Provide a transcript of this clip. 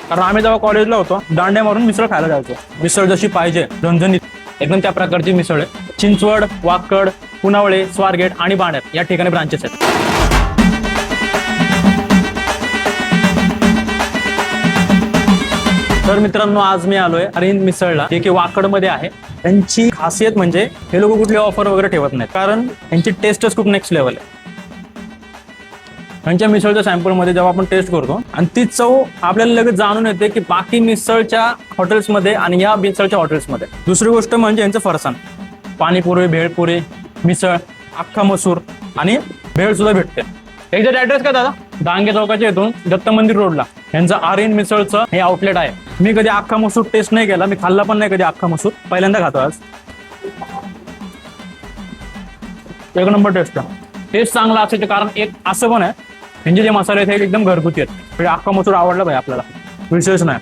कारण आम्ही जेव्हा कॉलेजला होतो दांड्या मारून मिसळ खायला जायचो. मिसळ जशी पाहिजे झणझणीत एकदम त्या प्रकारची मिसळ आहे. चिंचवड, वाकड, पुनावळे, स्वारगेट आणि बाणेर या ठिकाणी ब्रांचेस आहेत. तर मित्रांनो आज मी आलोय अरविंद मिसळला, जे की वाकडमध्ये आहे. त्यांची खासियत म्हणजे हे लोक कुठली ऑफर वगैरे ठेवत नाहीत, कारण त्यांची टेस्टच खूप नेक्स्ट लेवल आहे. त्यांच्या मिसळच्या सॅम्पलमध्ये जेव्हा आपण टेस्ट करतो आणि ती चव आपल्याला लगेच जाणून येते की बाकी मिसळच्या हॉटेल्समध्ये आणि या मिसळच्या हॉटेल्समध्ये. दुसरी गोष्ट म्हणजे यांचं फरसाण, पाणीपुरी, भेळपुरी, मिसळ, अख्खा मसूर आणि भेळ सुद्धा भेटते. एक्झॅक्ट ऍड्रेस काय दादा? डांगे चौकाच्या इथून दत्त मंदिर रोडला यांचं अरविंद मिसळचं हे आउटलेट आहे. मी कधी अख्खा मसूर टेस्ट नाही केला, मी खाल्ला पण नाही कधी अख्खा मसूर, पहिल्यांदा खातो आज. एक नंबर टेस्ट चांगला असायचं, कारण एक असं पण आहे त्यांचे जे मसाले आहेत हे एकदम घरगुती आहेत. म्हणजे अख्खा मसूर आवडला पाहिजे आपल्याला, विशेष नाही.